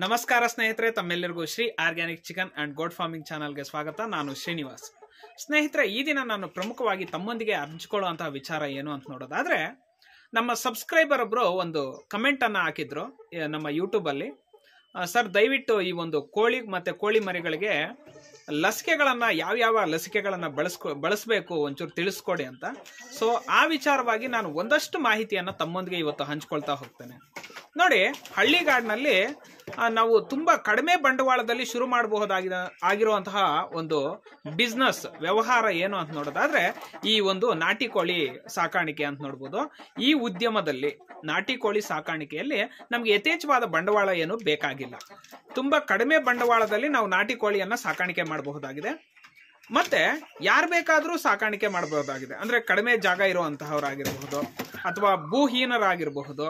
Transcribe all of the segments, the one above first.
ನಮಸ್ಕಾರ ಸ್ನೇಹಿತರೆ, ತಮ್ಮೆಲ್ಲರಿಗೂ Shri organic chicken and goat farming ಚಾನಲ್ಗೆ ಸ್ವಾಗತ. ನಾನು ಶ್ರೀನಿವಾಸ್. ಸ್ನೇಹಿತರೆ, ಈ ದಿನ ನಾನು ಪ್ರಮುಖವಾಗಿ ತಮ್ಮೊಂದಿಗೆ ಹಂಚಿಕೊಳ್ಳುವಂತಹ ವಿಚಾರ ಏನು ಅಂತ ನೋಡೋದಾದ್ರೆ, ನಮ್ಮ ಸಬ್ಸ್ಕ್ರೈಬರ್ ಒಬ್ರು ಒಂದು ಕಮೆಂಟ್ ಅನ್ನ ಹಾಕಿದ್ರು ನಮ್ಮ ಯೂಟ್ಯೂಬ್ ಅಲ್ಲಿ. ಸರ್, ದಯವಿಟ್ಟು ಈ ಒಂದು ಕೋಳಿ ಮತ್ತೆ ಕೋಳಿ ಮರಿಗಳಿಗೆ ಲಸಿಕೆಗಳನ್ನ ಯಾವ ಲಸಿಕೆಗಳನ್ನ ಬಳಸಬೇಕು ಒಂಚೂರು ತಿಳಿಸ್ಕೊಡಿ ಅಂತ. ಸೊ ಆ ವಿಚಾರವಾಗಿ ನಾನು ಒಂದಷ್ಟು ಮಾಹಿತಿಯನ್ನ ತಮ್ಮೊಂದಿಗೆ ಇವತ್ತು ಹಂಚ್ಕೊಳ್ತಾ ಹೋಗ್ತೇನೆ. ನೋಡಿ, ಹಳ್ಳಿಗಾಡಿನಲ್ಲಿ ನಾವು ತುಂಬಾ ಕಡಿಮೆ ಬಂಡವಾಳದಲ್ಲಿ ಶುರು ಮಾಡಬಹುದಾಗಿರುವಂತಹ ಒಂದು ಬಿಸ್ನೆಸ್ ವ್ಯವಹಾರ ಏನು ಅಂತ ನೋಡೋದಾದ್ರೆ ಈ ಒಂದು ನಾಟಿ ಕೋಳಿ ಸಾಕಾಣಿಕೆ ಅಂತ ನೋಡ್ಬೋದು. ಈ ಉದ್ಯಮದಲ್ಲಿ ನಾಟಿ ಕೋಳಿ ಸಾಕಾಣಿಕೆಯಲ್ಲಿ ನಮ್ಗೆ ಯಥೇಚ್ಛವಾದ ಬಂಡವಾಳ ಏನು ಬೇಕಾಗಿಲ್ಲ. ತುಂಬಾ ಕಡಿಮೆ ಬಂಡವಾಳದಲ್ಲಿ ನಾವು ನಾಟಿ ಕೋಳಿಯನ್ನ ಸಾಕಾಣಿಕೆ ಮಾಡಬಹುದಾಗಿದೆ. ಮತ್ತೆ ಯಾರು ಬೇಕಾದ್ರೂ ಸಾಕಾಣಿಕೆ ಮಾಡಬಹುದಾಗಿದೆ. ಅಂದ್ರೆ ಕಡಿಮೆ ಜಾಗ ಇರುವಂತಹವರಾಗಿರಬಹುದು ಅಥವಾ ಭೂಹೀನರಾಗಿರಬಹುದು,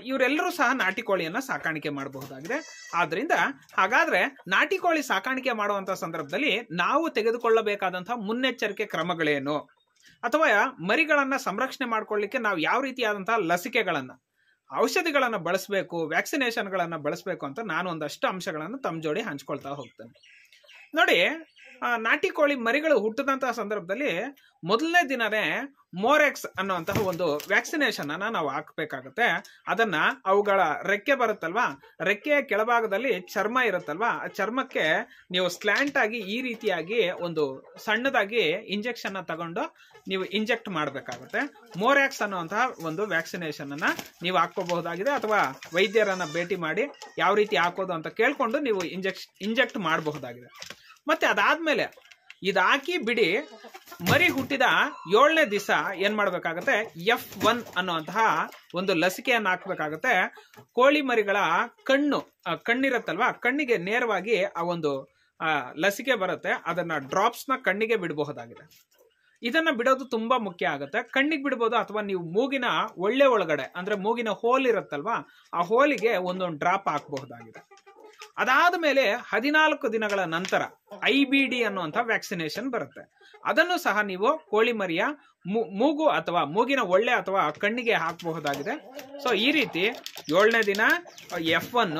ಇವರೆಲ್ಲರೂ ಸಹ ನಾಟಿ ಕೋಳಿಯನ್ನ ಸಾಕಾಣಿಕೆ ಮಾಡಬಹುದಾಗಿದೆ. ಆದ್ರಿಂದ ಹಾಗಾದ್ರೆ ನಾಟಿ ಕೋಳಿ ಸಾಕಾಣಿಕೆ ಮಾಡುವಂತಹ ಸಂದರ್ಭದಲ್ಲಿ ನಾವು ತೆಗೆದುಕೊಳ್ಳಬೇಕಾದಂತಹ ಮುನ್ನೆಚ್ಚರಿಕೆ ಕ್ರಮಗಳೇನು, ಅಥವಾ ಮರಿಗಳನ್ನ ಸಂರಕ್ಷಣೆ ಮಾಡ್ಕೊಳ್ಳಿಕ್ಕೆ ನಾವು ಯಾವ ರೀತಿಯಾದಂತಹ ಲಸಿಕೆಗಳನ್ನ ಔಷಧಿಗಳನ್ನ ಬಳಸಬೇಕು, ವ್ಯಾಕ್ಸಿನೇಷನ್ಗಳನ್ನ ಬಳಸಬೇಕು ಅಂತ ನಾನು ಒಂದಷ್ಟು ಅಂಶಗಳನ್ನು ತಮ್ಮ ಜೋಡಿ ಹಂಚ್ಕೊಳ್ತಾ ಹೋಗ್ತೇನೆ. ನೋಡಿ, ನಾಟಿ ಕೋಳಿ ಮರಿಗಳು ಹುಟ್ಟಿದಂತಹ ಸಂದರ್ಭದಲ್ಲಿ ಮೊದಲನೇ ದಿನನೇ ಮೋರೆಕ್ಸ್ ಅನ್ನುವಂತಹ ಒಂದು ವ್ಯಾಕ್ಸಿನೇಷನ್ ಅನ್ನ ನಾವು ಹಾಕ್ಬೇಕಾಗತ್ತೆ. ಅದನ್ನ ಅವುಗಳ ರೆಕ್ಕೆ ಬರುತ್ತಲ್ವಾ, ರೆಕ್ಕೆಯ ಕೆಳಭಾಗದಲ್ಲಿ ಚರ್ಮ ಇರುತ್ತಲ್ವಾ, ಆ ಚರ್ಮಕ್ಕೆ ನೀವು ಸ್ಲ್ಯಾಂಟ್ ಆಗಿ ಈ ರೀತಿಯಾಗಿ ಒಂದು ಸಣ್ಣದಾಗಿ ಇಂಜೆಕ್ಷನ್ ತಗೊಂಡು ನೀವು ಇಂಜೆಕ್ಟ್ ಮಾಡಬೇಕಾಗುತ್ತೆ. ಮೋರೆಕ್ಸ್ ಅನ್ನುವಂತಹ ಒಂದು ವ್ಯಾಕ್ಸಿನೇಷನ್ ಅನ್ನ ನೀವು ಹಾಕೋಬಹುದಾಗಿದೆ, ಅಥವಾ ವೈದ್ಯರನ್ನ ಭೇಟಿ ಮಾಡಿ ಯಾವ ರೀತಿ ಹಾಕೋದು ಅಂತ ಕೇಳ್ಕೊಂಡು ನೀವು ಇಂಜೆಕ್ಟ್ ಮಾಡಬಹುದಾಗಿದೆ. ಮತ್ತೆ ಅದಾದ್ಮೇಲೆ ಇದು ಹಾಕಿ ಬಿಡಿ, ಮರಿ ಹುಟ್ಟಿದ 7ನೇ ದಿವಸ ಏನ್ ಮಾಡ್ಬೇಕಾಗತ್ತೆ, F1 ಅನ್ನುವಂತಹ ಒಂದು ಲಸಿಕೆಯನ್ನು ಹಾಕ್ಬೇಕಾಗತ್ತೆ. ಕೋಳಿ ಮರಿಗಳ ಕಣ್ಣಿರತ್ತಲ್ವಾ, ಕಣ್ಣಿಗೆ ನೇರವಾಗಿ ಆ ಒಂದು ಲಸಿಕೆ ಬರುತ್ತೆ. ಅದನ್ನ ಡ್ರಾಪ್ಸ್ ನ ಕಣ್ಣಿಗೆ ಬಿಡಬಹುದಾಗಿದೆ. ಇದನ್ನ ಬಿಡೋದು ತುಂಬಾ ಮುಖ್ಯ ಆಗುತ್ತೆ. ಕಣ್ಣಿಗೆ ಬಿಡಬಹುದು, ಅಥವಾ ನೀವು ಮೂಗಿನ ಒಳಗಡೆ ಅಂದ್ರೆ ಮೂಗಿನ ಹೋಲ್ ಇರುತ್ತಲ್ವಾ, ಆ ಹೋಲಿಗೆ ಒಂದೊಂದು ಡ್ರಾಪ್ ಹಾಕಬಹುದಾಗಿದೆ. ಅದಾದ ಮೇಲೆ 14 ದಿನಗಳ ನಂತರ IBD ಅನ್ನುವಂಥ ವ್ಯಾಕ್ಸಿನೇಷನ್ ಬರುತ್ತೆ. ಅದನ್ನು ಸಹ ನೀವು ಕೋಳಿ ಮರಿಯ ಮೂಗು ಅಥವಾ ಮೂಗಿನ ಒಳ್ಳೆ ಅಥವಾ ಕಣ್ಣಿಗೆ ಹಾಕಬಹುದಾಗಿದೆ. ಸೊ ಈ ರೀತಿ 7ನೇ ದಿನ F1,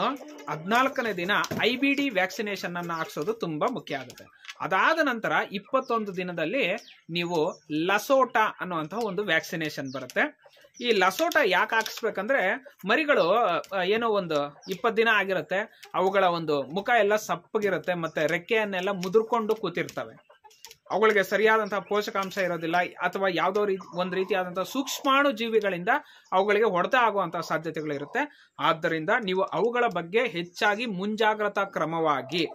14ನೇ ದಿನ IBD ವ್ಯಾಕ್ಸಿನೇಷನ್ ಅನ್ನ ಹಾಕ್ಸೋದು ತುಂಬಾ ಮುಖ್ಯ ಆಗುತ್ತೆ. ಅದಾದ ನಂತರ 21 ದಿನದಲ್ಲಿ ನೀವು ಲಸೋಟಾ ಅನ್ನುವಂತಹ ಒಂದು ವ್ಯಾಕ್ಸಿನೇಷನ್ ಬರುತ್ತೆ. ಈ ಲಸೋಟಾ ಯಾಕೆ ಹಾಕಿಸ್ಬೇಕಂದ್ರೆ, ಮರಿಗಳು ಏನೋ ಒಂದು 20 ದಿನ ಆಗಿರುತ್ತೆ, ಅವುಗಳ ಒಂದು ಮುಖ ಎಲ್ಲ ಸಪ್ಪಗಿರುತ್ತೆ, ಮತ್ತೆ ರೆಕ್ಕೆಯನ್ನೆಲ್ಲ ಮುದುರ್ಕೊಂಡು ಕೂತಿರ್ತವೆ. ಅವುಗಳಿಗೆ ಸರಿಯಾದಂತಹ ಪೋಷಕಾಂಶ ಇರೋದಿಲ್ಲ, ಅಥವಾ ಯಾವುದೋ ಒಂದು ರೀತಿಯಾದಂತಹ ಸೂಕ್ಷ್ಮಾಣು ಜೀವಿಗಳಿಂದ ಅವುಗಳಿಗೆ ಹೊಡೆತ ಆಗುವಂತಹ ಸಾಧ್ಯತೆಗಳು ಇರುತ್ತೆ. ಆದ್ದರಿಂದ ನೀವು ಅವುಗಳ ಬಗ್ಗೆ ಹೆಚ್ಚಾಗಿ ಮುಂಜಾಗ್ರತಾ ಕ್ರಮವಾಗಿ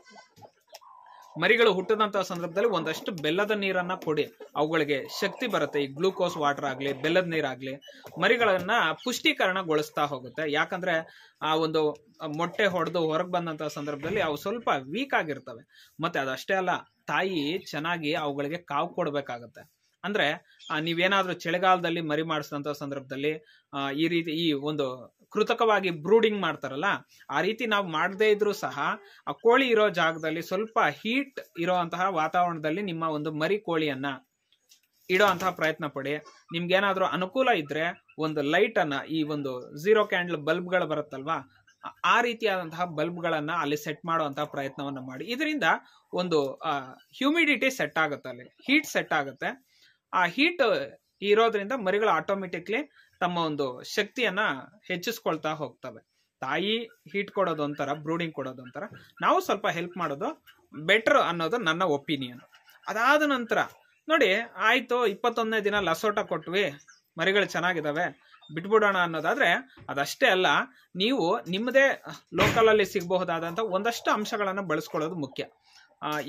ಮರಿಗಳು ಹುಟ್ಟದಂತಹ ಸಂದರ್ಭದಲ್ಲಿ ಒಂದಷ್ಟು ಬೆಲ್ಲದ ನೀರನ್ನ ಕೊಡಿ. ಅವುಗಳಿಗೆ ಶಕ್ತಿ ಬರುತ್ತೆ. ಈ ಗ್ಲೂಕೋಸ್ ವಾಟರ್ ಆಗ್ಲಿ, ಬೆಲ್ಲದ ನೀರಾಗ್ಲಿ ಮರಿಗಳನ್ನ ಪುಷ್ಟೀಕರಣಗೊಳಿಸ್ತಾ ಹೋಗುತ್ತೆ. ಯಾಕಂದ್ರೆ ಆ ಒಂದು ಮೊಟ್ಟೆ ಹೊಡೆದು ಹೊರಗೆ ಬಂದಂತಹ ಸಂದರ್ಭದಲ್ಲಿ ಅವು ಸ್ವಲ್ಪ ವೀಕ್ ಆಗಿರ್ತವೆ. ಮತ್ತೆ ಅದಷ್ಟೇ ಅಲ್ಲ, ತಾಯಿ ಚೆನ್ನಾಗಿ ಅವುಗಳಿಗೆ ಕಾವು ಕೊಡ್ಬೇಕಾಗತ್ತೆ. ಅಂದ್ರೆ ನೀವೇನಾದ್ರೂ ಚಳಿಗಾಲದಲ್ಲಿ ಮರಿ ಮಾಡಿಸಿದಂತ ಸಂದರ್ಭದಲ್ಲಿ ಈ ಒಂದು ಕೃತಕವಾಗಿ ಬ್ರೂಡಿಂಗ್ ಮಾಡ್ತಾರಲ್ಲ, ಆ ರೀತಿ ನಾವು ಮಾಡದೇ ಇದ್ರೂ ಸಹ ಆ ಕೋಳಿ ಇರೋ ಜಾಗದಲ್ಲಿ ಸ್ವಲ್ಪ ಹೀಟ್ ಇರೋಂತಹ ವಾತಾವರಣದಲ್ಲಿ ನಿಮ್ಮ ಒಂದು ಮರಿ ಕೋಳಿಯನ್ನ ಇಡೋ ಅಂತಹ ಪ್ರಯತ್ನ ಪಡಿ. ನಿಮ್ಗೇನಾದ್ರೂ ಅನುಕೂಲ ಇದ್ರೆ ಒಂದು ಲೈಟ್ ಅನ್ನ, ಈ ಒಂದು 0 ಕ್ಯಾಂಡಲ್ ಬಲ್ಬ್ಗಳು ಬರುತ್ತಲ್ವಾ, ಆ ರೀತಿಯಾದಂತಹ ಬಲ್ಬ್ಗಳನ್ನ ಅಲ್ಲಿ ಸೆಟ್ ಮಾಡುವಂತಹ ಪ್ರಯತ್ನವನ್ನ ಮಾಡಿ. ಇದರಿಂದ ಒಂದು ಹ್ಯೂಮಿಡಿಟಿ ಸೆಟ್ ಆಗುತ್ತೆ, ಅಲ್ಲಿ ಹೀಟ್ ಸೆಟ್ ಆಗುತ್ತೆ. ಆ ಹೀಟ್ ಇರೋದ್ರಿಂದ ಮರಿಗಳು ಆಟೋಮೆಟಿಕ್ಲಿ ತಮ್ಮ ಒಂದು ಶಕ್ತಿಯನ್ನ ಹೆಚ್ಚಿಸ್ಕೊಳ್ತಾ ಹೋಗ್ತವೆ. ತಾಯಿ ಹೀಟ್ ಕೊಡೋದು ಒಂಥರ, ಬ್ರೂಡಿಂಗ್ ಕೊಡೋದು ಒಂಥರ, ನಾವು ಸ್ವಲ್ಪ ಹೆಲ್ಪ್ ಮಾಡೋದು ಬೆಟರ್ ಅನ್ನೋದು ನನ್ನ ಒಪಿನಿಯನ್. ಅದಾದ ನಂತರ ನೋಡಿ, ಆಯ್ತು 21ನೇ ದಿನ ಲಸೋಟ ಕೊಟ್ವಿ, ಮರಿಗಳು ಚೆನ್ನಾಗಿದಾವೆ, ಬಿಟ್ಬಿಡೋಣ ಅನ್ನೋದಾದ್ರೆ ಅದಷ್ಟೇ ಅಲ್ಲ, ನೀವು ನಿಮ್ಮದೇ ಲೋಕಲ್ ಅಲ್ಲಿ ಸಿಗಬಹುದಾದಂತ ಒಂದಷ್ಟು ಅಂಶಗಳನ್ನ ಬಳಸ್ಕೊಳ್ಳೋದು ಮುಖ್ಯ.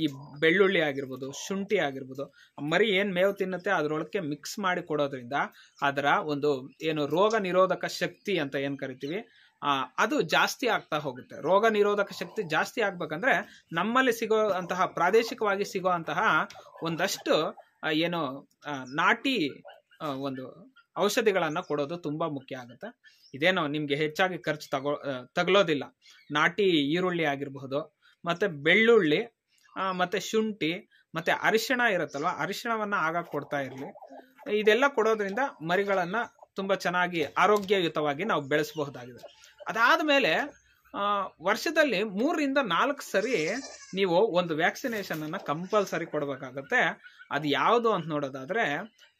ಈ ಬೆಳ್ಳುಳ್ಳಿ ಆಗಿರ್ಬೋದು, ಶುಂಠಿ ಆಗಿರ್ಬೋದು, ಮರಿ ಏನ್ ಮೇವು ತಿನ್ನುತ್ತೆ ಅದ್ರೊಳಕ್ಕೆ ಮಿಕ್ಸ್ ಮಾಡಿ ಕೊಡೋದ್ರಿಂದ ಅದರ ಒಂದು ಏನು ರೋಗ ನಿರೋಧಕ ಶಕ್ತಿ ಅಂತ ಏನ್ ಕರಿತೀವಿ ಅದು ಜಾಸ್ತಿ ಆಗ್ತಾ ಹೋಗುತ್ತೆ. ರೋಗ ನಿರೋಧಕ ಶಕ್ತಿ ಜಾಸ್ತಿ ಆಗ್ಬೇಕಂದ್ರೆ ನಮ್ಮಲ್ಲಿ ಸಿಗೋ ಅಂತಹ ಪ್ರಾದೇಶಿಕವಾಗಿ ಸಿಗೋ ಅಂತಹ ಒಂದಷ್ಟು ಏನು ನಾಟಿ ಒಂದು ಔಷಧಿಗಳನ್ನ ಕೊಡೋದು ತುಂಬಾ ಮುಖ್ಯ ಆಗುತ್ತೆ. ಇದೇನೋ ನಿಮ್ಗೆ ಹೆಚ್ಚಾಗಿ ಖರ್ಚು ತಗಲೋದಿಲ್ಲ. ನಾಟಿ ಈರುಳ್ಳಿ ಆಗಿರಬಹುದು, ಮತ್ತೆ ಬೆಳ್ಳುಳ್ಳಿ, ಮತ್ತೆ ಶುಂಠಿ, ಮತ್ತೆ ಅರಿಶಿಣ ಇರುತ್ತಲ್ವ, ಅರಿಶಿಣವನ್ನ ಆಗಾಗ ಕೊಡ್ತಾ ಇರ್ಲಿ. ಇದೆಲ್ಲ ಕೊಡೋದ್ರಿಂದ ಮರಿಗಳನ್ನ ತುಂಬಾ ಚೆನ್ನಾಗಿ ಆರೋಗ್ಯಯುತವಾಗಿ ನಾವು ಬೆಳೆಸಬಹುದಾಗಿದೆ. ಅದಾದ್ಮೇಲೆ ವರ್ಷದಲ್ಲಿ 3-4 ಸರಿ ನೀವು ಒಂದು ವ್ಯಾಕ್ಸಿನೇಷನ್ ಅನ್ನ ಕಂಪಲ್ಸರಿ ಕೊಡಬೇಕಾಗತ್ತೆ. ಅದು ಯಾವುದು ಅಂತ ನೋಡೋದಾದ್ರೆ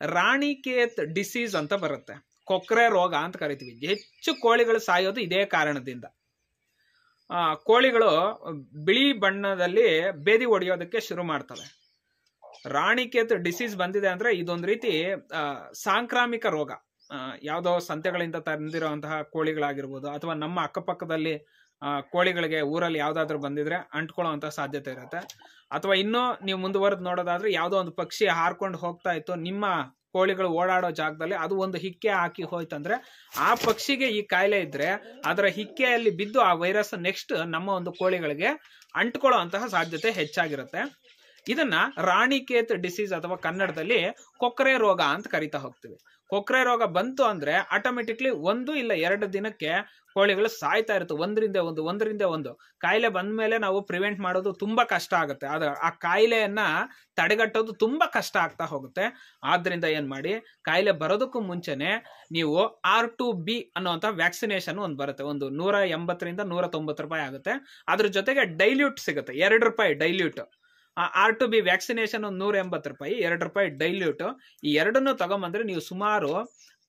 ರಾಣಿಕೇತ್ ಡಿಸೀಸ್ ಅಂತ ಬರುತ್ತೆ, ಕೊಕ್ರೆ ರೋಗ ಅಂತ ಕರಿತೀವಿ. ಹೆಚ್ಚು ಕೋಳಿಗಳು ಸಾಯೋದು ಇದೇ ಕಾರಣದಿಂದ. ಕೋಳಿಗಳು ಬಿಳಿ ಬಣ್ಣದಲ್ಲಿ ಬೇದಿ ಹೊಡೆಯೋದಕ್ಕೆ ಶುರು ಮಾಡ್ತವೆ. ರಾಣಿಕೇತ್ ಡಿಸೀಸ್ ಬಂದಿದೆ ಅಂದ್ರೆ ಇದೊಂದು ರೀತಿ ಸಾಂಕ್ರಾಮಿಕ ರೋಗ. ಯಾವುದೋ ಸಂತೆಗಳಿಂದ ತಂದಿರುವಂತಹ ಕೋಳಿಗಳಾಗಿರ್ಬೋದು, ಅಥವಾ ನಮ್ಮ ಅಕ್ಕಪಕ್ಕದಲ್ಲಿ ಕೋಳಿಗಳಿಗೆ ಊರಲ್ಲಿ ಯಾವ್ದಾದ್ರು ಬಂದಿದ್ರೆ ಅಂಟ್ಕೊಳ್ಳುವಂತಹ ಸಾಧ್ಯತೆ ಇರುತ್ತೆ. ಅಥವಾ ಇನ್ನೂ ನೀವು ಮುಂದುವರೆದು ನೋಡೋದಾದ್ರೆ ಯಾವುದೋ ಒಂದು ಪಕ್ಷಿ ಹಾರ್ಕೊಂಡು ಹೋಗ್ತಾ ಇತ್ತು, ನಿಮ್ಮ ಕೋಳಿಗಳು ಓಡಾಡೋ ಜಾಗದಲ್ಲಿ ಅದು ಒಂದು ಹಿಕ್ಕೆ ಹಾಕಿ ಹೋಯ್ತಂದ್ರೆ ಆ ಪಕ್ಷಿಗೆ ಈ ಕಾಯಿಲೆ ಇದ್ರೆ ಅದರ ಹಿಕ್ಕೆಯಲ್ಲಿ ಬಿದ್ದು ಆ ವೈರಸ್ ನೆಕ್ಸ್ಟ್ ನಮ್ಮ ಒಂದು ಕೋಳಿಗಳಿಗೆ ಅಂಟ್ಕೊಳ್ಳೋ ಅಂತಹ ಸಾಧ್ಯತೆ ಹೆಚ್ಚಾಗಿರುತ್ತೆ. ಇದನ್ನ ರಾಣಿಕೇತ್ ಡಿಸೀಸ್ ಅಥವಾ ಕನ್ನಡದಲ್ಲಿ ಕೊಕ್ರೆ ರೋಗ ಅಂತ ಕರಿತಾ ಹೋಗ್ತೀವಿ. ಕೊಕ್ರೆ ರೋಗ ಬಂತು ಅಂದ್ರೆ ಆಟೋಮೆಟಿಕ್ಲಿ 1 ಇಲ್ಲ 2 ದಿನಕ್ಕೆ ಕೋಳಿಗಳು ಸಾಯ್ತಾ ಇರುತ್ತೆ. ಒಂದರಿಂದ ಒಂದು ಕಾಯಿಲೆ ಬಂದ್ಮೇಲೆ ನಾವು ಪ್ರಿವೆಂಟ್ ಮಾಡೋದು ತುಂಬಾ ಕಷ್ಟ ಆಗುತ್ತೆ. ಆ ಕಾಯಿಲೆಯನ್ನ ತಡೆಗಟ್ಟೋದು ತುಂಬಾ ಕಷ್ಟ ಆಗ್ತಾ ಹೋಗುತ್ತೆ. ಆದ್ರಿಂದ ಏನ್ ಮಾಡಿ, ಕಾಯಿಲೆ ಬರೋದಕ್ಕೂ ಮುಂಚೆನೆ ನೀವು R2B ಅನ್ನುವಂತ ವ್ಯಾಕ್ಸಿನೇಷನ್ ಒಂದು ಬರುತ್ತೆ. ಒಂದು 180 - 190 ರೂಪಾಯಿ ಆಗುತ್ತೆ. ಅದ್ರ ಜೊತೆಗೆ ಡೈಲ್ಯೂಟ್ ಸಿಗುತ್ತೆ, 2 ರೂಪಾಯಿ ಡೈಲ್ಯೂಟ್. R2B ವ್ಯಾಕ್ಸಿನೇಷನ್ 180 ರೂಪಾಯಿ, 2 ರೂಪಾಯಿ ಡೈಲ್ಯೂಟ್. ಈ ಎರಡನ್ನು ತಗೊಂಬಂದ್ರೆ ನೀವು ಸುಮಾರು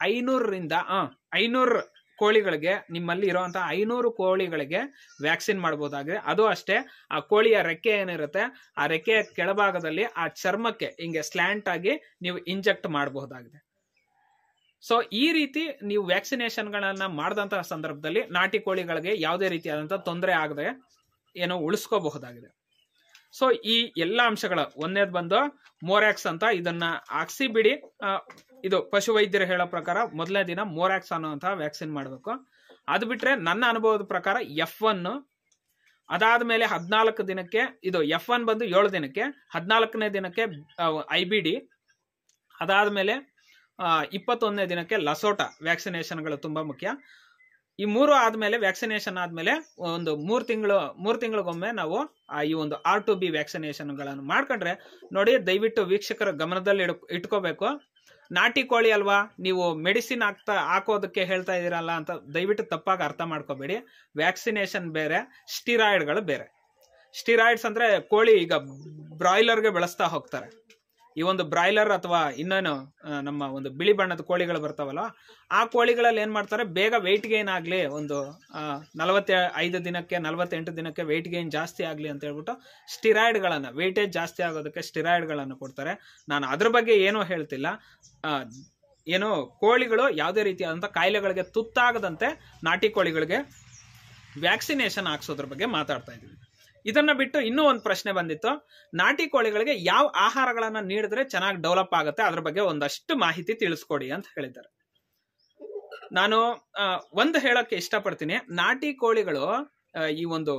500 ಕೋಳಿಗಳಿಗೆ, ನಿಮ್ಮಲ್ಲಿ ಇರುವಂತಹ 500 ಕೋಳಿಗಳಿಗೆ ವ್ಯಾಕ್ಸಿನ್ ಮಾಡಬಹುದಾಗಿದೆ. ಅದು ಅಷ್ಟೇ, ಆ ಕೋಳಿಯ ರೆಕ್ಕೆ ಏನಿರುತ್ತೆ ಆ ರೆಕ್ಕೆಯ ಕೆಳಭಾಗದಲ್ಲಿ ಆ ಚರ್ಮಕ್ಕೆ ಹಿಂಗೆ ಸ್ಲ್ಯಾಂಟ್ ಆಗಿ ನೀವು ಇಂಜೆಕ್ಟ್ ಮಾಡಬಹುದಾಗಿದೆ. ಸೊ ಈ ರೀತಿ ನೀವು ವ್ಯಾಕ್ಸಿನೇಷನ್ ಗಳನ್ನ ಮಾಡಿದಂತಹ ಸಂದರ್ಭದಲ್ಲಿ ನಾಟಿ ಕೋಳಿಗಳಿಗೆ ಯಾವುದೇ ರೀತಿಯಾದಂತಹ ತೊಂದರೆ ಆಗದೆ ಏನೋ ಉಳಿಸ್ಕೋಬಹುದಾಗಿದೆ. ಸೊ ಈ ಎಲ್ಲ ಅಂಶಗಳ ಒಂದೇದ್ ಬಂದು ಮೋರ್ಯಾಕ್ಸ್ ಅಂತ, ಇದನ್ನ ಹಾಕ್ಸಿ ಬಿಡಿ. ಇದು ಪಶುವೈದ್ಯರು ಹೇಳೋ ಪ್ರಕಾರ ಮೊದಲನೇ ದಿನ ಮೋರ್ಯಾಕ್ಸ್ ಅನ್ನುವಂತಹ ವ್ಯಾಕ್ಸಿನ್ ಮಾಡಬೇಕು. ಅದು ಬಿಟ್ರೆ ನನ್ನ ಅನುಭವದ ಪ್ರಕಾರ F1, ಅದಾದ್ಮೇಲೆ 14 ದಿನಕ್ಕೆ, ಇದು F1 ಬಂದು 7 ದಿನಕ್ಕೆ, 14ನೇ ದಿನಕ್ಕೆ IBD, ಅದಾದ್ಮೇಲೆ 21ನೇ ದಿನಕ್ಕೆ ಲಸೋಟಾ ವ್ಯಾಕ್ಸಿನೇಷನ್ಗಳು ತುಂಬಾ ಮುಖ್ಯ. ಈ 3 ಆದ್ಮೇಲೆ ವ್ಯಾಕ್ಸಿನೇಷನ್ ಆದ್ಮೇಲೆ ಒಂದು 3 ತಿಂಗಳಿಗೊಮ್ಮೆ ನಾವು ಈ ಒಂದು R2B ವ್ಯಾಕ್ಸಿನೇಷನ್ ಗಳನ್ನು ಮಾಡ್ಕೊಂಡ್ರೆ ನೋಡಿ. ದಯವಿಟ್ಟು ವೀಕ್ಷಕರ ಗಮನದಲ್ಲಿ ಇಟ್ಕೋಬೇಕು. ನಾಟಿ ಕೋಳಿ ಅಲ್ವಾ, ನೀವು ಮೆಡಿಸಿನ್ ಹಾಕೋದಕ್ಕೆ ಹೇಳ್ತಾ ಇದೀರಲ್ಲ ಅಂತ ದಯವಿಟ್ಟು ತಪ್ಪಾಗಿ ಅರ್ಥ ಮಾಡ್ಕೋಬೇಡಿ. ವ್ಯಾಕ್ಸಿನೇಷನ್ ಬೇರೆ, ಸ್ಟಿರಾಯ್ಡ್ಗಳು ಬೇರೆ. ಸ್ಟಿರಾಯ್ಡ್ಸ್ ಅಂದ್ರೆ ಕೋಳಿ ಈಗ ಬ್ರಾಯ್ಲರ್ಗೆ ಬೆಳೆಸ್ತಾ ಹೋಗ್ತಾರೆ. ಈ ಒಂದು ಬ್ರಾಯ್ಲರ್ ಅಥವಾ ಇನ್ನೇನು ನಮ್ಮ ಒಂದು ಬಿಳಿ ಬಣ್ಣದ ಕೋಳಿಗಳು ಬರ್ತಾವಲ್ಲ, ಆ ಕೋಳಿಗಳಲ್ಲಿ ಏನ್ ಮಾಡ್ತಾರೆ, ಬೇಗ ವೆಯ್ಟ್ ಗೇನ್ ಆಗ್ಲಿ, ಒಂದು 45 ದಿನಕ್ಕೆ 48 ದಿನಕ್ಕೆ ವೆಯ್ಟ್ ಗೇನ್ ಜಾಸ್ತಿ ಆಗ್ಲಿ ಅಂತ ಹೇಳ್ಬಿಟ್ಟು ಸ್ಟಿರಾಯ್ಡ್ಗಳನ್ನ, ವೆಯ್ಟೇಜ್ ಜಾಸ್ತಿ ಆಗೋದಕ್ಕೆ ಸ್ಟಿರಾಯ್ಡ್ಗಳನ್ನು ಕೊಡ್ತಾರೆ. ನಾನು ಅದ್ರ ಬಗ್ಗೆ ಏನೂ ಹೇಳ್ತಿಲ್ಲ. ಏನು ಕೋಳಿಗಳು ಯಾವುದೇ ರೀತಿಯಾದಂಥ ಕಾಯಿಲೆಗಳಿಗೆ ತುತ್ತಾಗದಂತೆ ನಾಟಿ ಕೋಳಿಗಳಿಗೆ ವ್ಯಾಕ್ಸಿನೇಷನ್ ಹಾಕ್ಸೋದ್ರ ಬಗ್ಗೆ ಮಾತಾಡ್ತಾ ಇದ್ದೀವಿ. ಇದನ್ನ ಬಿಟ್ಟು ಇನ್ನೂ ಒಂದು ಪ್ರಶ್ನೆ ಬಂದಿತ್ತು, ನಾಟಿ ಕೋಳಿಗಳಿಗೆ ಯಾವ ಆಹಾರಗಳನ್ನ ನೀಡಿದ್ರೆ ಚೆನ್ನಾಗಿ ಡೆವಲಪ್ ಆಗುತ್ತೆ, ಅದ್ರ ಬಗ್ಗೆ ಒಂದಷ್ಟು ಮಾಹಿತಿ ತಿಳಿಸ್ಕೊಡಿ ಅಂತ ಹೇಳಿದ್ದಾರೆ. ನಾನು ಒಂದು ಹೇಳಕ್ಕೆ ಇಷ್ಟಪಡ್ತೀನಿ. ನಾಟಿ ಕೋಳಿಗಳು ಈ ಒಂದು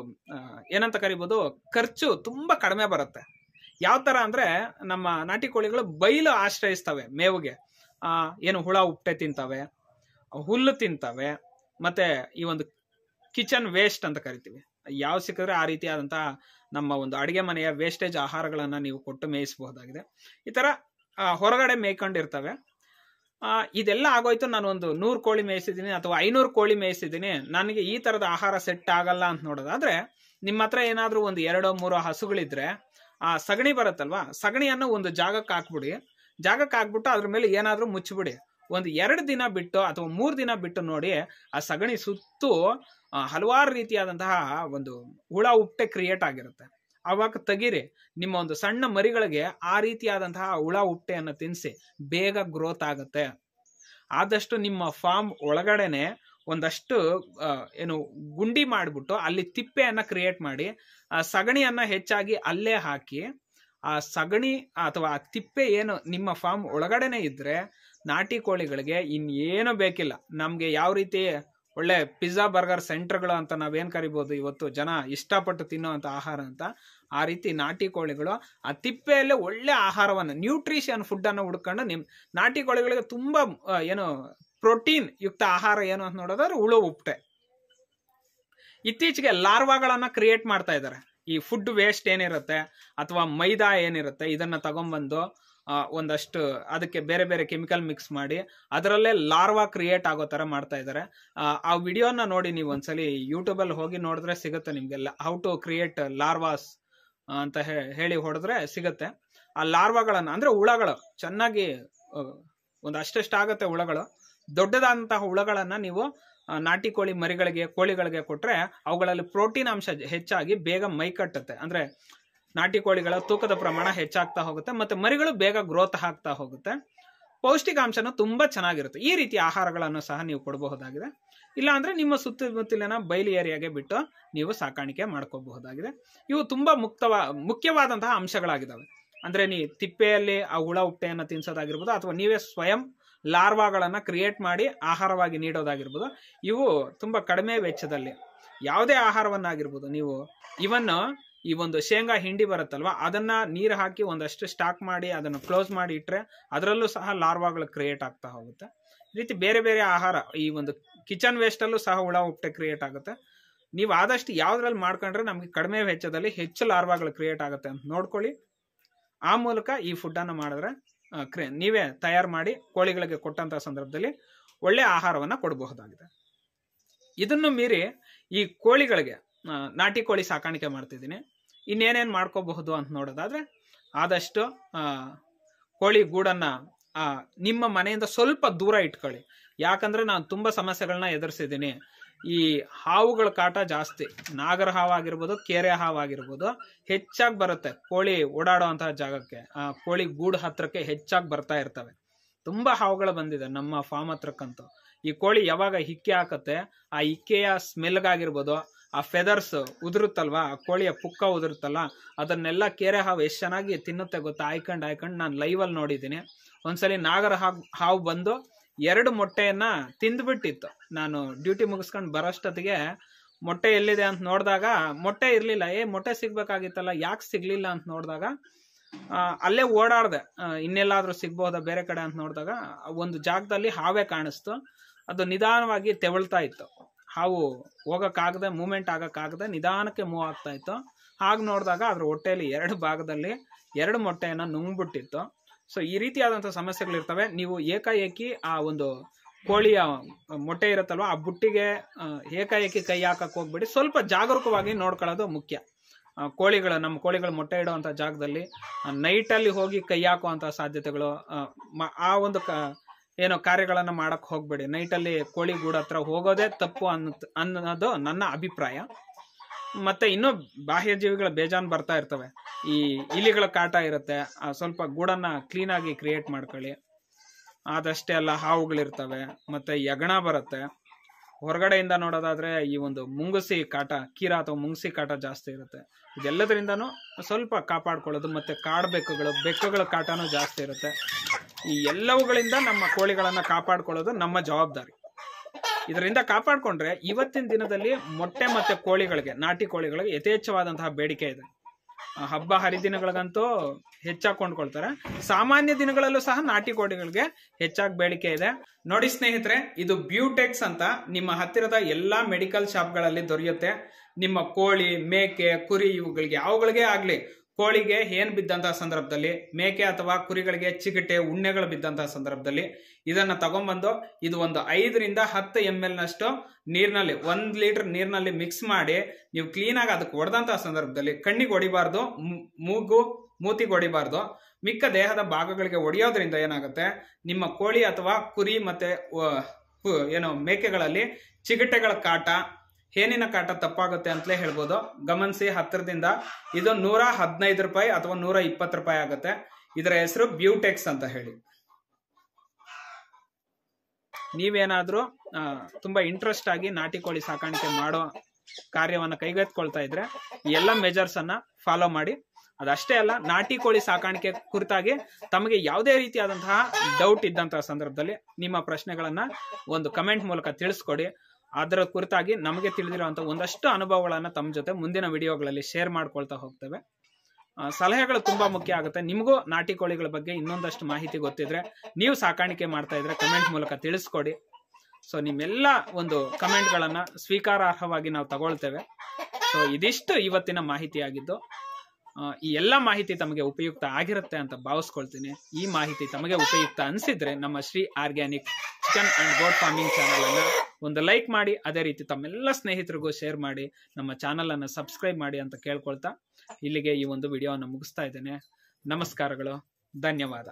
ಏನಂತ ಕರಿಬಹುದು, ಖರ್ಚು ತುಂಬಾ ಕಡಿಮೆ ಬರುತ್ತೆ. ಯಾವ ತರ ಅಂದ್ರೆ, ನಮ್ಮ ನಾಟಿ ಕೋಳಿಗಳು ಬೈಲು ಆಶ್ರಯಿಸ್ತವೆ ಮೇವಿಗೆ. ಏನು ಹುಳ ಉಪ್ಪಟೆ ತಿಂತವೆ, ಹುಲ್ಲು ತಿಂತವೆ, ಮತ್ತೆ ಈ ಒಂದು ಕಿಚನ್ ವೇಸ್ಟ್ ಅಂತ ಕರಿತೀವಿ. ಯಾವ ಸಿಕ್ಕಿದ್ರೆ ಆ ರೀತಿಯಾದಂತಹ ನಮ್ಮ ಒಂದು ಅಡಿಗೆ ಮನೆಯ ವೇಸ್ಟೇಜ್ ಆಹಾರಗಳನ್ನ ನೀವು ಕೊಟ್ಟು ಮೇಯಿಸಬಹುದಾಗಿದೆ. ಈ ತರ ಹೊರಗಡೆ ಮೇಯ್ಕೊಂಡಿರ್ತವೆ. ಇದೆಲ್ಲ ಆಗೋಯ್ತು, ನಾನು ಒಂದು 100 ಕೋಳಿ ಮೇಯಿಸಿದ್ದೀನಿ ಅಥವಾ 500 ಕೋಳಿ ಮೇಯಿಸಿದ್ದೀನಿ, ನನಗೆ ಈ ತರದ ಆಹಾರ ಸೆಟ್ ಆಗಲ್ಲ ಅಂತ ನೋಡೋದಾದ್ರೆ, ನಿಮ್ಮ ಹತ್ರ ಏನಾದ್ರೂ ಒಂದು 2-3 ಹಸುಗಳಿದ್ರೆ ಆ ಸಗಣಿ ಬರುತ್ತಲ್ವಾ, ಸಗಣಿಯನ್ನು ಒಂದು ಜಾಗಕ್ಕೆ ಹಾಕ್ಬಿಡಿ. ಜಾಗಕ್ಕೆ ಹಾಕ್ಬಿಟ್ಟು ಅದ್ರ ಮೇಲೆ ಏನಾದ್ರೂ ಮುಚ್ಚಿಬಿಡಿ. ಒಂದು 2 ದಿನ ಬಿಟ್ಟು ಅಥವಾ 3 ದಿನ ಬಿಟ್ಟು ನೋಡಿ, ಆ ಸಗಣಿ ಸುತ್ತು ಹಲವಾರು ರೀತಿಯಾದಂತಹ ಒಂದು ಹುಳ ಉಪ್ಪಟೆ ಕ್ರಿಯೇಟ್ ಆಗಿರುತ್ತೆ. ಅವಾಗ ತೆಗೀರಿ. ನಿಮ್ಮ ಒಂದು ಸಣ್ಣ ಮರಿಗಳಿಗೆ ಆ ರೀತಿಯಾದಂತಹ ಹುಳ ಉಪ್ಪಟೆಯನ್ನು ತಿನ್ನಿಸಿ, ಬೇಗ ಗ್ರೋತ್ ಆಗುತ್ತೆ. ಆದಷ್ಟು ನಿಮ್ಮ ಫಾರ್ಮ್ ಒಳಗಡೆನೆ ಒಂದಷ್ಟು ಏನು ಗುಂಡಿ ಮಾಡಿಬಿಟ್ಟು ಅಲ್ಲಿ ತಿಪ್ಪೆಯನ್ನ ಕ್ರಿಯೇಟ್ ಮಾಡಿ, ಆ ಸಗಣಿಯನ್ನ ಹೆಚ್ಚಾಗಿ ಅಲ್ಲೇ ಹಾಕಿ, ಆ ಸಗಣಿ ಅಥವಾ ಆ ತಿಪ್ಪೆ ಏನು ನಿಮ್ಮ ಫಾರ್ಮ್ ಒಳಗಡೆನೆ ಇದ್ರೆ ನಾಟಿ ಕೋಳಿಗಳಿಗೆ ಇನ್ನೇನು ಬೇಕಿಲ್ಲ. ನಮ್ಗೆ ಯಾವ ರೀತಿ ಒಳ್ಳೆ ಪಿಜ್ಜಾ ಬರ್ಗರ್ ಸೆಂಟರ್ಗಳು ಅಂತ ನಾವೇನ್ ಕರಿಬಹುದು ಇವತ್ತು ಜನ ಇಷ್ಟಪಟ್ಟು ತಿನ್ನುವಂತ ಆಹಾರ ಅಂತ, ಆ ರೀತಿ ನಾಟಿ ಕೋಳಿಗಳು ಆ ತಿಪ್ಪೆಯಲ್ಲೇ ಒಳ್ಳೆ ಆಹಾರವನ್ನು, ನ್ಯೂಟ್ರಿಷನ್ ಫುಡ್ ಅನ್ನು ಹುಡ್ಕೊಂಡು ನಾಟಿ ಕೋಳಿಗಳಿಗೆ ತುಂಬಾ ಏನು ಪ್ರೋಟೀನ್ ಯುಕ್ತ ಆಹಾರ ಏನು ಅಂತ ನೋಡೋದಾದ್ರೆ ಹುಳು ಉಪ್ಪಟೆ. ಇತ್ತೀಚೆಗೆ ಲಾರ್ವಾಗಳನ್ನ ಕ್ರಿಯೇಟ್ ಮಾಡ್ತಾ ಇದ್ದಾರೆ. ಈ ಫುಡ್ ವೇಸ್ಟ್ ಏನಿರುತ್ತೆ ಅಥವಾ ಮೈದಾ ಏನಿರುತ್ತೆ ಇದನ್ನ ತಗೊಂಡ್ಬಂದು ಒಂದಷ್ಟು ಅದಕ್ಕೆ ಬೇರೆ ಬೇರೆ ಕೆಮಿಕಲ್ ಮಿಕ್ಸ್ ಮಾಡಿ ಅದರಲ್ಲೇ ಲಾರ್ವಾ ಕ್ರಿಯೇಟ್ ಆಗೋ ಥರ ಮಾಡ್ತಾ ಇದ್ದಾರೆ. ಆ ವಿಡಿಯೋನ ನೋಡಿ ನೀವು ಒಂದ್ಸಲಿ ಯೂಟ್ಯೂಬಲ್ಲಿ ಹೋಗಿ ನೋಡಿದ್ರೆ ಸಿಗುತ್ತೆ ನಿಮಗೆಲ್ಲ, ಹೌ ಟು ಕ್ರಿಯೇಟ್ ಲಾರ್ವಾಸ್ ಅಂತ ಹೇಳಿ ಹೊಡೆದ್ರೆ ಸಿಗುತ್ತೆ. ಆ ಲಾರ್ವಾಗಳನ್ನು ಅಂದರೆ ಹುಳಗಳು ಚೆನ್ನಾಗಿ ಒಂದಷ್ಟು ಆಗುತ್ತೆ ಹುಳಗಳು. ದೊಡ್ಡದಾದಂತಹ ಹುಳಗಳನ್ನು ನೀವು ನಾಟಿ ಕೋಳಿ ಮರಿಗಳಿಗೆ ಕೋಳಿಗಳಿಗೆ ಕೊಟ್ಟರೆ ಅವುಗಳಲ್ಲಿ ಪ್ರೋಟೀನ್ ಅಂಶ ಹೆಚ್ಚಾಗಿ ಬೇಗ ಮೈ ಕಟ್ಟುತ್ತೆ. ಅಂದರೆ ನಾಟಿ ಕೋಳಿಗಳ ತೂಕದ ಪ್ರಮಾಣ ಹೆಚ್ಚಾಗ್ತಾ ಹೋಗುತ್ತೆ ಮತ್ತು ಮರಿಗಳು ಬೇಗ ಗ್ರೋತ್ ಆಗ್ತಾ ಹೋಗುತ್ತೆ. ಪೌಷ್ಟಿಕಾಂಶನೂ ತುಂಬ ಚೆನ್ನಾಗಿರುತ್ತೆ. ಈ ರೀತಿಯ ಆಹಾರಗಳನ್ನು ಸಹ ನೀವು ಕೊಡಬಹುದಾಗಿದೆ. ಇಲ್ಲಾಂದರೆ ನಿಮ್ಮ ಸುತ್ತಮುತ್ತಲಿನ ಬಯಲು ಏರಿಯಾಗೆ ಬಿಟ್ಟು ನೀವು ಸಾಕಾಣಿಕೆ ಮಾಡ್ಕೋಬಹುದಾಗಿದೆ. ಇವು ತುಂಬ ಮುಖ್ಯವಾದಂತಹ ಅಂಶಗಳಾಗಿದ್ದಾವೆ. ಅಂದರೆ ನೀವು ತಿಪ್ಪೆಯಲ್ಲಿ ಆ ಹುಳ ಹುಟ್ಟೆಯನ್ನು ತಿನ್ಸೋದಾಗಿರ್ಬೋದು ಅಥವಾ ನೀವೇ ಸ್ವಯಂ ಲಾರ್ವಾಗಳನ್ನು ಕ್ರಿಯೇಟ್ ಮಾಡಿ ಆಹಾರವಾಗಿ ನೀಡೋದಾಗಿರ್ಬೋದು. ಇವು ತುಂಬ ಕಡಿಮೆ ವೆಚ್ಚದಲ್ಲಿ ಯಾವುದೇ ಆಹಾರವನ್ನಾಗಿರ್ಬೋದು, ನೀವು ಇವನ್ನು ಈ ಒಂದು ಶೇಂಗಾ ಹಿಂಡಿ ಬರುತ್ತಲ್ವ ಅದನ್ನ ನೀರು ಹಾಕಿ ಒಂದಷ್ಟು ಸ್ಟಾಕ್ ಮಾಡಿ ಅದನ್ನು ಕ್ಲೋಸ್ ಮಾಡಿ ಇಟ್ಟರೆ ಅದರಲ್ಲೂ ಸಹ ಲಾರ್ವಾಗಳು ಕ್ರಿಯೇಟ್ ಆಗ್ತಾ ಹೋಗುತ್ತೆ. ಈ ರೀತಿ ಬೇರೆ ಬೇರೆ ಆಹಾರ, ಈ ಒಂದು ಕಿಚನ್ ವೇಸ್ಟಲ್ಲೂ ಸಹ ಹುಳ ಹುಟ್ಟೆ ಕ್ರಿಯೇಟ್ ಆಗುತ್ತೆ. ನೀವು ಆದಷ್ಟು ಯಾವುದ್ರಲ್ಲಿ ಮಾಡ್ಕೊಂಡ್ರೆ ನಮಗೆ ಕಡಿಮೆ ವೆಚ್ಚದಲ್ಲಿ ಹೆಚ್ಚು ಲಾರ್ವಾಗಳು ಕ್ರಿಯೇಟ್ ಆಗುತ್ತೆ ಅಂತ ನೋಡ್ಕೊಳ್ಳಿ. ಆ ಮೂಲಕ ಈ ಫುಡ್ಡನ್ನು ಮಾಡಿದ್ರೆ ನೀವೇ ತಯಾರು ಮಾಡಿ ಕೋಳಿಗಳಿಗೆ ಕೊಟ್ಟಂತಹ ಸಂದರ್ಭದಲ್ಲಿ ಒಳ್ಳೆ ಆಹಾರವನ್ನು ಕೊಡಬಹುದಾಗಿದೆ. ಇದನ್ನು ಮೀರಿ ಈ ಕೋಳಿಗಳಿಗೆ ನಾಟಿ ಕೋಳಿ ಸಾಕಾಣಿಕೆ ಮಾಡ್ತಿದ್ದೀನಿ, ಇನ್ನೇನೇನು ಮಾಡ್ಕೋಬಹುದು ಅಂತ ನೋಡೋದಾದ್ರೆ ಆದಷ್ಟು ಕೋಳಿ ಗೂಡನ್ನು ನಿಮ್ಮ ಮನೆಯಿಂದ ಸ್ವಲ್ಪ ದೂರ ಇಟ್ಕೊಳ್ಳಿ. ಯಾಕಂದ್ರೆ ನಾನು ತುಂಬ ಸಮಸ್ಯೆಗಳನ್ನ ಎದುರಿಸಿದ್ದೀನಿ. ಈ ಹಾವುಗಳ ಕಾಟ ಜಾಸ್ತಿ, ನಾಗರ ಹಾವಾಗಿರ್ಬೋದು, ಕೆರೆ ಹಾವಾಗಿರ್ಬೋದು ಹೆಚ್ಚಾಗಿ ಬರುತ್ತೆ ಕೋಳಿ ಓಡಾಡೋ ಅಂತಹ ಜಾಗಕ್ಕೆ. ಕೋಳಿ ಗೂಡು ಹತ್ರಕ್ಕೆ ಹೆಚ್ಚಾಗಿ ಬರ್ತಾ ಇರ್ತವೆ. ತುಂಬ ಹಾವುಗಳು ಬಂದಿದೆ ನಮ್ಮ ಫಾರ್ಮ್ ಹತ್ರಕ್ಕಂತೂ. ಈ ಕೋಳಿ ಯಾವಾಗ ಹಿಕ್ಕೆ ಹಾಕತ್ತೆ ಆ ಹಿಕ್ಕೆಯ ಸ್ಮೆಲ್ಗಾಗಿರ್ಬೋದು, ಆ ಫೆದರ್ಸ್ ಉದುರುತ್ತಲ್ವಾ, ಆ ಕೋಳಿಯ ಪುಕ್ಕ ಉದುರುತ್ತಲ್ಲ, ಅದನ್ನೆಲ್ಲ ಕೆರೆ ಹಾವು ಎಷ್ಟು ಚೆನ್ನಾಗಿ ತಿನ್ನುತ್ತೆ ಗೊತ್ತಾ. ಆಯ್ಕೊಂಡು ನಾನು ಲೈವಲ್ಲಿ ನೋಡಿದ್ದೀನಿ. ಒಂದ್ಸಲಿ ನಾಗರ ಹಾವು ಬಂದು 2 ಮೊಟ್ಟೆಯನ್ನ ತಿಂದ್ಬಿಟ್ಟಿತ್ತು. ನಾನು ಡ್ಯೂಟಿ ಮುಗಿಸ್ಕೊಂಡು ಬರೋಷ್ಟೊತ್ತಿಗೆ ಮೊಟ್ಟೆ ಎಲ್ಲಿದೆ ಅಂತ ನೋಡಿದಾಗ ಮೊಟ್ಟೆ ಇರಲಿಲ್ಲ. ಮೊಟ್ಟೆ ಸಿಗ್ಬೇಕಾಗಿತ್ತಲ್ಲ, ಯಾಕೆ ಸಿಗ್ಲಿಲ್ಲ ಅಂತ ನೋಡಿದಾಗ ಅಲ್ಲೇ ಓಡಾಡ್ದೆ, ಇನ್ನೆಲ್ಲಾದ್ರೂ ಸಿಗ್ಬಹುದಾ ಬೇರೆ ಕಡೆ ಅಂತ ನೋಡಿದಾಗ ಒಂದು ಜಾಗದಲ್ಲಿ ಹಾವೇ ಕಾಣಿಸ್ತು. ಅದು ನಿಧಾನವಾಗಿ ತೆವಳ್ತಾ ಇತ್ತು. ಹಾವು ಹೋಗಕ್ಕಾಗದೆ, ಮೂವ್ಮೆಂಟ್ ಆಗಕ್ಕಾಗದೆ ನಿಧಾನಕ್ಕೆ ಮೂವ್ ಆಗ್ತಾ ಇತ್ತು. ಹಾಗೆ ನೋಡಿದಾಗ ಅದ್ರ ಹೊಟ್ಟೆಯಲ್ಲಿ 2 ಭಾಗದಲ್ಲಿ 2 ಮೊಟ್ಟೆಯನ್ನ ನುಂಗ್ಬಿಟ್ಟಿತ್ತು. ಸೊ ಈ ರೀತಿಯಾದಂಥ ಸಮಸ್ಯೆಗಳಿರ್ತವೆ. ನೀವು ಏಕಾಏಕಿ ಆ ಒಂದು ಕೋಳಿಯ ಮೊಟ್ಟೆ ಇರುತ್ತಲ್ವ ಆ ಬುಟ್ಟಿಗೆ ಏಕಾಏಕಿ ಕೈ ಹಾಕಕ್ಕೆ ಹೋಗ್ಬೇಡಿ. ಸ್ವಲ್ಪ ಜಾಗರೂಕವಾಗಿ ನೋಡ್ಕೊಳ್ಳೋದು ಮುಖ್ಯ. ನಮ್ಮ ಕೋಳಿಗಳು ಮೊಟ್ಟೆ ಇಡುವಂಥ ಜಾಗದಲ್ಲಿ ನೈಟಲ್ಲಿ ಹೋಗಿ ಕೈ ಹಾಕುವಂಥ ಸಾಧ್ಯತೆಗಳು, ಆ ಒಂದು ಏನೋ ಕಾರ್ಯಗಳನ್ನು ಮಾಡಕ್ಕೆ ಹೋಗ್ಬೇಡಿ. ನೈಟಲ್ಲಿ ಕೋಳಿ ಗೂಡು ಹತ್ರ ಹೋಗೋದೇ ತಪ್ಪು ಅನ್ನೋದು ನನ್ನ ಅಭಿಪ್ರಾಯ. ಮತ್ತೆ ಇನ್ನೂ ಬಾಹ್ಯ ಜೀವಿಗಳ ಬೇಜಾನ್ ಬರ್ತಾ ಇರ್ತವೆ. ಈ ಇಲಿಗಳ ಕಾಟ ಇರುತ್ತೆ, ಸ್ವಲ್ಪ ಗೂಡನ್ನ ಕ್ಲೀನಾಗಿ ಕ್ರಿಯೇಟ್ ಮಾಡ್ಕೊಳ್ಳಿ. ಆದಷ್ಟೇ ಅಲ್ಲ, ಹಾವುಗಳಿರ್ತವೆ, ಮತ್ತೆ ಯಗಣ ಬರುತ್ತೆ. ಹೊರಗಡೆಯಿಂದ ನೋಡೋದಾದ್ರೆ ಈ ಒಂದು ಮುಂಗುಸಿ ಕಾಟ, ಕೀರ ಅಥವಾ ಮುಂಗುಸಿ ಕಾಟ ಜಾಸ್ತಿ ಇರುತ್ತೆ. ಇದೆಲ್ಲದರಿಂದನೂ ಸ್ವಲ್ಪ ಕಾಪಾಡ್ಕೊಳ್ಳೋದು. ಮತ್ತೆ ಕಾಡು ಬೆಕ್ಕುಗಳ ಕಾಟನೂ ಜಾಸ್ತಿ ಇರುತ್ತೆ. ಈ ಎಲ್ಲವುಗಳಿಂದ ನಮ್ಮ ಕೋಳಿಗಳನ್ನ ಕಾಪಾಡ್ಕೊಳ್ಳೋದು ನಮ್ಮ ಜವಾಬ್ದಾರಿ. ಇದರಿಂದ ಕಾಪಾಡ್ಕೊಂಡ್ರೆ ಇವತ್ತಿನ ದಿನದಲ್ಲಿ ಮೊಟ್ಟೆ ಮತ್ತೆ ಕೋಳಿಗಳಿಗೆ, ನಾಟಿ ಕೋಳಿಗಳಿಗೆ ಯಥೇಚ್ಛವಾದಂತಹ ಬೇಡಿಕೆ ಇದೆ. ಹಬ್ಬ ಹರಿದಿನಗಳಿಗಂತೂ ಹೆಚ್ಚಾಗಿ ಕೊಂಡ್ಕೊಳ್ತಾರೆ. ಸಾಮಾನ್ಯ ದಿನಗಳಲ್ಲೂ ಸಹ ನಾಟಿ ಕೋಳಿಗಳಿಗೆ ಹೆಚ್ಚಾಗಿ ಬೇಡಿಕೆ ಇದೆ. ನೋಡಿ ಸ್ನೇಹಿತರೆ, ಇದು ಬ್ಯೂಟೆಕ್ಸ್ ಅಂತ ನಿಮ್ಮ ಹತ್ತಿರದ ಎಲ್ಲಾ ಮೆಡಿಕಲ್ ಶಾಪ್ಗಳಲ್ಲಿ ದೊರೆಯುತ್ತೆ. ನಿಮ್ಮ ಕೋಳಿ, ಮೇಕೆ, ಕುರಿ ಇವುಗಳಿಗೆ ಯಾವುಗಳಿಗೆ ಆಗ್ಲಿ, ಕೋಳಿಗೆ ಏನ್ ಬಿದ್ದಂತಹ ಸಂದರ್ಭದಲ್ಲಿ, ಮೇಕೆ ಅಥವಾ ಕುರಿಗಳಿಗೆ ಚಿಗಟೆ, ಉಣ್ಣೆಗಳು ಬಿದ್ದಂತಹ ಸಂದರ್ಭದಲ್ಲಿ ಇದನ್ನ ತಗೊಂಡ್ಬಂದು ಇದು ಒಂದು 5 ರಿಂದ 10 ml ನಷ್ಟು ನೀರಿನಲ್ಲಿ 1 ಲೀಟರ್ ನೀರಿನಲ್ಲಿ ಮಿಕ್ಸ್ ಮಾಡಿ ನೀವು ಕ್ಲೀನ್ ಆಗಿ ಅದಕ್ಕೆ ಹೊಡೆದಂತಹ ಸಂದರ್ಭದಲ್ಲಿ ಕಣ್ಣಿಗೆ ಹೊಡಿಬಾರ್ದು, ಮೂತಿಗೆ ಹೊಡಿಬಾರ್ದು, ಮಿಕ್ಕ ದೇಹದ ಭಾಗಗಳಿಗೆ ಹೊಡೆಯೋದ್ರಿಂದ ಏನಾಗುತ್ತೆ, ನಿಮ್ಮ ಕೋಳಿ ಅಥವಾ ಕುರಿ ಮತ್ತೆ ಮೇಕೆಗಳಲ್ಲಿ ಚಿಗಟೆಗಳ ಕಾಟ, ಹೇನಿನ ಕಾಟ ತಪ್ಪಾಗುತ್ತೆ ಅಂತಲೇ ಹೇಳ್ಬೋದು. ಗಮನಿಸಿ ಹತ್ತಿರದಿಂದ. ಇದು 115 ರೂಪಾಯಿ ಅಥವಾ 120 ರೂಪಾಯಿ ಆಗುತ್ತೆ. ಇದರ ಹೆಸರು ಬ್ಯೂಟೆಕ್ಸ್ ಅಂತ ಹೇಳಿ. ನೀವೇನಾದ್ರೂ ತುಂಬಾ ಇಂಟ್ರೆಸ್ಟ್ ಆಗಿ ನಾಟಿ ಕೋಳಿ ಸಾಕಾಣಿಕೆ ಮಾಡೋ ಕಾರ್ಯವನ್ನು ಕೈಗೆತ್ತಿಕೊಳ್ತಾ ಇದ್ರೆ ಈ ಎಲ್ಲ ಮೆಜರ್ಸ್ ಅನ್ನ ಫಾಲೋ ಮಾಡಿ. ಅದಷ್ಟೇ ಅಲ್ಲ, ನಾಟಿ ಕೋಳಿ ಸಾಕಾಣಿಕೆ ಕುರಿತಾಗಿ ತಮಗೆ ಯಾವುದೇ ರೀತಿಯಾದಂತಹ ಡೌಟ್ ಇದ್ದಂತಹ ಸಂದರ್ಭದಲ್ಲಿ ನಿಮ್ಮ ಪ್ರಶ್ನೆಗಳನ್ನ ಒಂದು ಕಮೆಂಟ್ ಮೂಲಕ ತಿಳಿಸ್ಕೊಡಿ. ಅದರ ಕುರಿತಾಗಿ ನಮಗೆ ತಿಳಿದಿರುವಂಥ ಒಂದಷ್ಟು ಅನುಭವಗಳನ್ನು ತಮ್ಮ ಜೊತೆ ಮುಂದಿನ ವಿಡಿಯೋಗಳಲ್ಲಿ ಶೇರ್ ಮಾಡ್ಕೊಳ್ತಾ ಹೋಗ್ತೇವೆ. ಸಲಹೆಗಳು ತುಂಬಾ ಮುಖ್ಯ ಆಗುತ್ತೆ. ನಿಮಗೂ ನಾಟಿ ಕೋಳಿಗಳ ಬಗ್ಗೆ ಇನ್ನೊಂದಷ್ಟು ಮಾಹಿತಿ ಗೊತ್ತಿದ್ರೆ, ನೀವು ಸಾಕಾಣಿಕೆ ಮಾಡ್ತಾ ಇದ್ರೆ ಕಮೆಂಟ್ ಮೂಲಕ ತಿಳಿಸ್ಕೊಡಿ. ಸೊ ನಿಮ್ಮೆಲ್ಲ ಒಂದು ಕಮೆಂಟ್ಗಳನ್ನು ಸ್ವೀಕಾರಾರ್ಹವಾಗಿ ನಾವು ತಗೊಳ್ತೇವೆ. ಸೊ ಇದಿಷ್ಟು ಇವತ್ತಿನ ಮಾಹಿತಿಯಾಗಿದ್ದು. ಈ ಎಲ್ಲ ಮಾಹಿತಿ ತಮಗೆ ಉಪಯುಕ್ತ ಆಗಿರುತ್ತೆ ಅಂತ ಭಾವಿಸ್ಕೊಳ್ತೀನಿ. ಈ ಮಾಹಿತಿ ತಮಗೆ ಉಪಯುಕ್ತ ಅನಿಸಿದ್ರೆ ನಮ್ಮ Shri organic chicken and goat farming channel ಅನ್ನ ಒಂದು ಲೈಕ್ ಮಾಡಿ, ಅದೇ ರೀತಿ ತಮ್ಮೆಲ್ಲ ಸ್ನೇಹಿತರಿಗೂ ಶೇರ್ ಮಾಡಿ, ನಮ್ಮ ಚಾನಲ್ ಅನ್ನು ಸಬ್ಸ್ಕ್ರೈಬ್ ಮಾಡಿ ಅಂತ ಕೇಳ್ಕೊಳ್ತಾ ಇಲ್ಲಿಗೆ ಈ ಒಂದು ವಿಡಿಯೋವನ್ನು ಮುಗಿಸ್ತಾ ಇದ್ದೇನೆ. ನಮಸ್ಕಾರಗಳು, ಧನ್ಯವಾದ.